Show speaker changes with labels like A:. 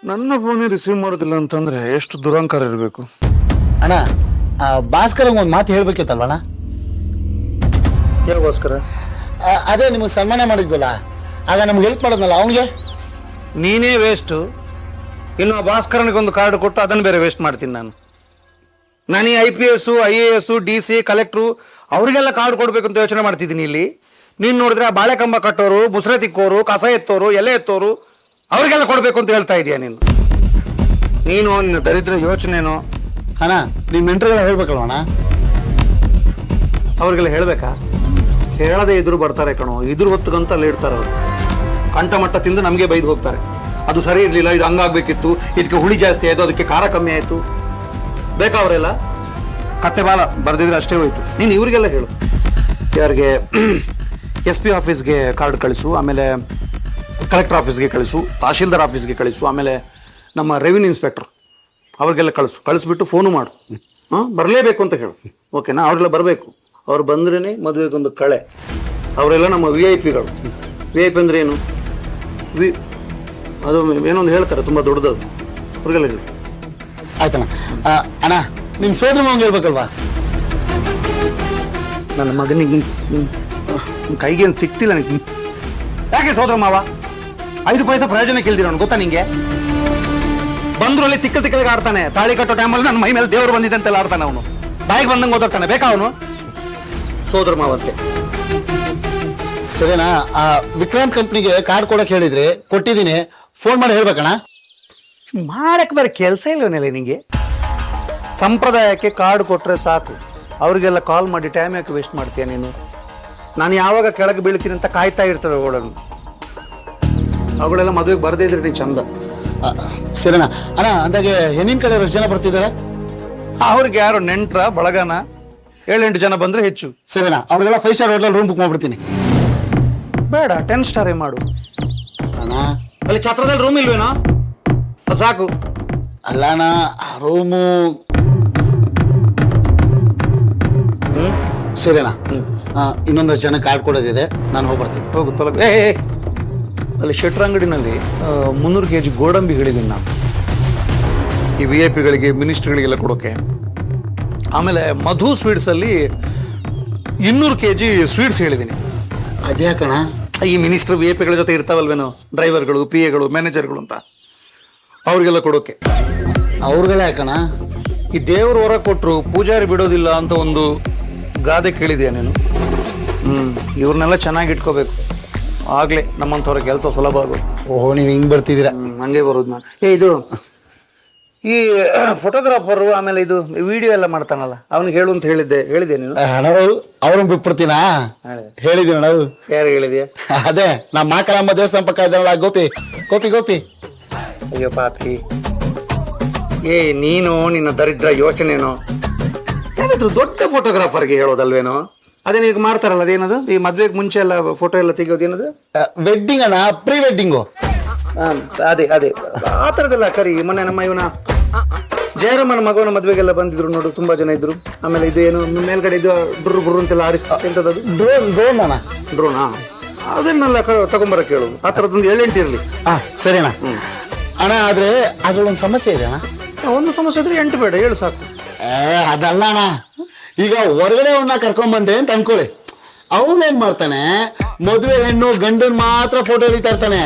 A: ನನ್ನ ಫೋನೇ ರಿಸೀವ್ ಮಾಡೋದಿಲ್ಲ ಅಂತಂದ್ರೆ ಎಷ್ಟು ದುರಂಕಾರ ಇರಬೇಕು.
B: ಅಣ್ಣ ಭಾಸ್ಕರಂಗೆ ಒಂದು ಮಾತು ಹೇಳ್ಬೇಕಿತ್ತಲ್ವ ಅಣ್ಣ?
A: ಯಾವಾಗೋಸ್ಕರ?
B: ಅದೇ ನಿಮಗೆ ಸನ್ಮಾನ ಮಾಡಿದ್ವಲ್ಲ, ಆಗ ನಮ್ಗೆ ಹೆಲ್ಪ್ ಮಾಡೋದ್ನಲ್ಲ ಅವನಿಗೆ.
A: ನೀನೇ ವೇಸ್ಟು. ಇನ್ನು ಭಾಸ್ಕರನಿಗೊಂದು ಕಾರ್ಡ್ ಕೊಟ್ಟು ಅದನ್ನು ಬೇರೆ ವೇಸ್ಟ್ ಮಾಡ್ತೀನಿ ನಾನು. ಈ IPS, IAS, DC, ಕಲೆಕ್ಟ್ರು ಅವರಿಗೆಲ್ಲ ಕಾರ್ಡ್ ಕೊಡಬೇಕು ಅಂತ ಯೋಚನೆ ಮಾಡ್ತಿದ್ದೀನಿ ಇಲ್ಲಿ. ನೀನು ನೋಡಿದ್ರೆ ಆ ಬಾಳೆಕಂಬ ಕಟ್ಟೋರು, ಮುಸ್ರೆ ತಿಕ್ಕೋರು, ಕಸ ಎತ್ತೋರು, ಎಲೆ ಎತ್ತೋರು ಅವರಿಗೆಲ್ಲ ಕೊಡಬೇಕು ಅಂತ ಹೇಳ್ತಾ ಇದೀಯ ನೀನು. ನಿನ್ನ ದರಿದ್ರ ಯೋಚನೆನೋ.
B: ಅಣ್ಣ ನಿಮ್ಮ ಮೆಂಟ್ರಿಗೆಲ್ಲ ಹೇಳ್ಬೇಕಲ್ವ ಅಣ್ಣ?
A: ಅವ್ರಿಗೆಲ್ಲ ಹೇಳ್ಬೇಕಾ? ಹೇಳದೆ ಇದ್ರು ಬರ್ತಾರೆ ಕಣೋ. ಇದ್ರ ಹೊತ್ತಗಂತ ಅಲ್ಲಿ ಇಡ್ತಾರೆ ಅವರು. ಕಂಠ ಮಟ್ಟ ತಿಂದು ನಮಗೆ ಬೈದು ಹೋಗ್ತಾರೆ. ಅದು ಸರಿ ಇರಲಿಲ್ಲ, ಇದು ಹಂಗಾಗ್ಬೇಕಿತ್ತು, ಇದಕ್ಕೆ ಹುಳಿ ಜಾಸ್ತಿ ಆಯಿತು, ಅದಕ್ಕೆ ಖಾರ ಕಮ್ಮಿ ಆಯಿತು. ಬೇಕಾ ಅವರೆಲ್ಲ ಕತ್ತೆ ಬಾಲ ಬರ್ದಿದ್ರೆ ಅಷ್ಟೇ ಹೋಯ್ತು. ನೀನು ಇವರಿಗೆಲ್ಲ ಹೇಳು. ಯಾರಿಗೆ SP ಆಫೀಸ್ಗೆ ಕಾರ್ಡ್ ಕಳಿಸು, ಆಮೇಲೆ ಕಲೆಕ್ಟರ್ ಆಫೀಸ್ಗೆ ಕಳಿಸು, ತಹಶೀಲ್ದಾರ್ ಆಫೀಸ್ಗೆ ಕಳಿಸು, ಆಮೇಲೆ ನಮ್ಮ ರೆವಿನ್ಯೂ ಇನ್ಸ್ಪೆಕ್ಟರ್ ಅವ್ರಿಗೆಲ್ಲ ಕಳಿಸ್ಬಿಟ್ಟು ಫೋನು ಮಾಡು. ಬರಲೇಬೇಕು ಅಂತ ಹೇಳು. ಓಕೆನಾ? ಅವರೆಲ್ಲ ಬರಬೇಕು. ಅವ್ರು ಬಂದ್ರೇ ಮದುವೆಗೊಂದು ಕಳೆ. ಅವರೆಲ್ಲ ನಮ್ಮ VIP ಗಳು. VIP ಅಂದ್ರೆ ಏನು? ಅದು ಏನೊಂದು ಹೇಳ್ತಾರೆ, ತುಂಬ ದೊಡ್ಡದು. ಅವ್ರಿಗೆಲ್ಲ ಹೇಳಿ.
B: ಆಯ್ತಣ್ಣ. ಅಣ್ಣ ನಿಮ್ಮ ಸೋದರ ಮಾವಂಗೆ ಹೇಳ್ಬೇಕಲ್ವಾ?
A: ನನ್ನ ಮಗನಿಗೆ ಕೈಗೇನು ಸಿಕ್ತಿಲ್ಲ ನನಗೆ. ಯಾಕೆ ಸೋದರ ಮಾವ 5 ಪೈಸೆ ಪ್ರಯೋಜನಕ್ಕೆ ಇಲ್ದಿರ ಅವ್ನು, ಗೊತ್ತಾ ನಿಂಗೆ? ಬಂದ್ರು ಅಲ್ಲಿ ತಿಕ್ಕಲಿಗೆ ಆಡ್ತಾನೆ. ತಾಳಿ ಕಟ್ಟೋ ಟೈಮಲ್ಲಿ ನನ್ನ ಮೈ ಮೇಲೆ ದೇವರು ಬಂದಿದೆ ಅಂತೆಲ್ಲ ಆಡ್ತಾನೆ ಅವನು. ಬಾಯಿಗೆ ಬಂದಂಗೆ ಓದಾಡ್ತಾನೆ. ಬೇಕಾ ಅವನು ಸೋದರ ಮಾವಂತೆ?
B: ಸರಿನಾ? ವಿಕ್ರಾಂತ್ ಕಂಪ್ನಿಗೆ ಕಾರ್ಡ್ ಕೊಡಕ್ಕೆ ಹೇಳಿದ್ರಿ, ಕೊಟ್ಟಿದ್ದೀನಿ. ಫೋನ್ ಮಾಡಿ ಹೇಳ್ಬೇಕಣ್ಣ?
A: ಮಾಡಕ್ಕೆ ಬೇರೆ ಕೆಲಸ ಇಲ್ಲವನೆಲ್ಲ ನಿಂಗೆ. ಸಂಪ್ರದಾಯಕ್ಕೆ ಕಾರ್ಡ್ ಕೊಟ್ಟರೆ ಸಾಕು. ಅವ್ರಿಗೆಲ್ಲ ಕಾಲ್ ಮಾಡಿ ಟೈಮ್ ಯಾಕೆ ವೇಸ್ಟ್ ಮಾಡ್ತೀಯ ನೀನು? ನಾನು ಯಾವಾಗ ಕೆಳಗೆ ಬೀಳ್ತೀನಿ ಅಂತ ಕಾಯ್ತಾ ಇರ್ತವೆ ಓಡೋನು. ಅವುಗಳೆಲ್ಲ ಮದುವೆಗೆ ಬರದೇ ಇದ್ರೆ ನೀನು ಚಂದ.
B: ಸರಿನಾ ಅಣ್ಣ? ಅಂದಾಗೆ ಹೆಣ್ಣಿನ ಕಡೆ ಎಷ್ಟು ಜನ ಬರ್ತಿದ್ದಾರೆ?
A: ಅವ್ರಿಗೆ ಯಾರು ನೆಂಟ್ರ ಬಳಗನ? 7-8 ಜನ ಬಂದ್ರೆ ಹೆಚ್ಚು.
B: ಸರಿನಾ? ಅವ್ರಿಗೆಲ್ಲ 5 ಸ್ಟಾರ್ ಹೋಟೆಲ್ ರೂಮ್ ಬುಕ್ ಮಾಡ್ಬಿಡ್ತೀನಿ.
A: ಬೇಡ, 10 ಸ್ಟಾರೇ ಮಾಡು.
B: ಅಣ್ಣ
A: ಅಲ್ಲಿ ಛತ್ರದಲ್ಲಿ ರೂಮ್ ಇಲ್ವೇನೋ? ಅದು ಸಾಕು.
B: ಅಲ್ಲ ಅಣ್ಣ, ರೂಮು. ಸರಿನಾ? ಇನ್ನೊಂದಷ್ಟು ಜನ ಕಾರ್ಡ್ ಕೊಡೋದಿದೆ, ನಾನು ಹೋಗ್ಬರ್ತೀನಿ.
A: ಹೋಗುತ್ತಲ್ಲ. ಅಲ್ಲಿ ಶೆಟ್ರ್ ಅಂಗಡಿನಲ್ಲಿ 300 kg ಗೋಡಂಬಿ ಹೇಳಿದ್ದೀನಿ ನಾನು, ಈ VIP ಗಳಿಗೆ, ಮಿನಿಸ್ಟ್ರಿಗಳಿಗೆಲ್ಲ ಕೊಡೋಕೆ. ಆಮೇಲೆ ಮಧು ಸ್ವೀಟ್ಸಲ್ಲಿ 200 kg ಸ್ವೀಟ್ಸ್ ಹೇಳಿದ್ದೀನಿ.
B: ಅದ್ಯಾಕಣ?
A: ಈ ಮಿನಿಸ್ಟ್ರ್ VIP ಜೊತೆ ಇರ್ತಾವಲ್ವೇನೋ, ಡ್ರೈವರ್ಗಳು, PAಗಳು, ಮ್ಯಾನೇಜರ್ಗಳು ಅಂತ, ಅವ್ರಿಗೆಲ್ಲ ಕೊಡೋಕೆ.
B: ಅವ್ರಿಗೆಲ್ಲ ಯಾಕಣ?
A: ಈ ದೇವರು ಹೊರ ಕೊಟ್ಟರು ಪೂಜಾರಿ ಬಿಡೋದಿಲ್ಲ ಅಂತ ಒಂದು ಗಾದೆ ಕೇಳಿದೆಯಾ ನೀನು? ಇವ್ರನ್ನೆಲ್ಲ ಚೆನ್ನಾಗಿ ಇಟ್ಕೋಬೇಕು, ಆಗ್ಲೇ ನಮ್ಮಂಥವ್ರ ಕೆಲಸ ಸುಲಭ ಆಗೋದು.
B: ಓಹೋ, ನೀವು ಹಿಂಗೆ ಬರ್ತಿದ್ದೀರಾ?
A: ಹಂಗೆ ಬರೋದು ನಾನು. ಇದು ಈ ಫೋಟೋಗ್ರಾಫರು, ಆಮೇಲೆ ಇದು ವಿಡಿಯೋ ಎಲ್ಲ ಮಾಡ್ತಾನಲ್ಲ, ಅವ್ನಿಗೆ ಹೇಳು ಅಂತ ಹೇಳಿದ್ದೆ ನೀನು?
B: ಅವ್ರನ್ನ ಬಿಟ್ಬಿಡ್ತೀನಾ? ಹೇಳಿದೀನ ನಾವು.
A: ಯಾರು ಹೇಳಿದ್ಯಾ?
B: ಅದೇ ನಮ್ಮ ಮಾಕಳಮ್ಮ ದೇವಸ್ಥಾನ ಪಕ್ಕ ಇದ್ದಾನಲ್ಲ, ಗೋಪಿ ಗೋಪಿ ಗೋಪಿ.
A: ಅಯ್ಯೋ ಪಾಪಿ, ನೀನು ನಿನ್ನ ದರಿದ್ರ ಯೋಚನೆನೋ. ಯಾರಾದ್ರೂ ದೊಡ್ಡ ಫೋಟೋಗ್ರಾಫರ್ಗೆ ಹೇಳೋದಲ್ವೇನೋ? ಅದೇನು ಈಗ ಮಾಡ್ತಾರಲ್ಲ, ಅದೇನದು ಈ ಮದ್ವೆಗೆ ಮುಂಚೆ ಎಲ್ಲ ಫೋಟೋ ಎಲ್ಲ ತೆಗಿಯೋದೇನದು?
B: ವೆಡ್ಡಿಂಗ್ ಅಣ್ಣ, ಪ್ರೀ ವೆಡ್ಡಿಂಗು.
A: ಅದೇ ಆ ಥರದ್ದೆಲ್ಲ ಕರಿ. ಮೊನ್ನೆ ನಮ್ಮ ಇವನ ಜಯರಾಮನ ಮಗವನ ಮದ್ವೆಗೆಲ್ಲ ಬಂದಿದ್ರು ನೋಡು, ತುಂಬಾ ಜನ ಇದ್ರು. ಆಮೇಲೆ ಇದು ಏನು ಮೇಲ್ಗಡೆ ಇದು ಬುರ್ರು ಅಂತೆಲ್ಲ ಆರಿಸ್ತಾರೆ, ಎಂತದದು?
B: ಡ್ರೋನ್ ಅಣ್ಣ.
A: ಡ್ರೋನಾ? ಅದನ್ನೆಲ್ಲ ತಗೊಂಬರಕ್ಕೆ ಹೇಳೋದು. ಆ ಥರದ್ದೊಂದು 7-8 ಇರಲಿ.
B: ಸರಿ ಅಣ್ಣ. ಅಣ್ಣ ಆದ್ರೆ ಅದ್ರೊಳೊಂದು ಸಮಸ್ಯೆ ಇದೆ ಅಣ್ಣ.
A: ಒಂದು ಸಮಸ್ಯೆ ಇದ್ರೆ 8 ಬೇಡ, 7 ಸಾಕು.
B: ಅದಲ್ಲ ಅಣ್ಣ, ಈಗ ಹೊರಗಡೆ ಅವನ್ನ ಕರ್ಕೊಂಡ್ ಅಂತ ಅನ್ಕೊಳ್ಳಿ. ಅವನೇನ್ ಮಾಡ್ತಾನೆ, ಮದುವೆ ಹೆಣ್ಣು ಗಂಡನ್ ಮಾತ್ರ ಫೋಟೋ ಹಿಡಿತಾ ಇರ್ತಾನೆ.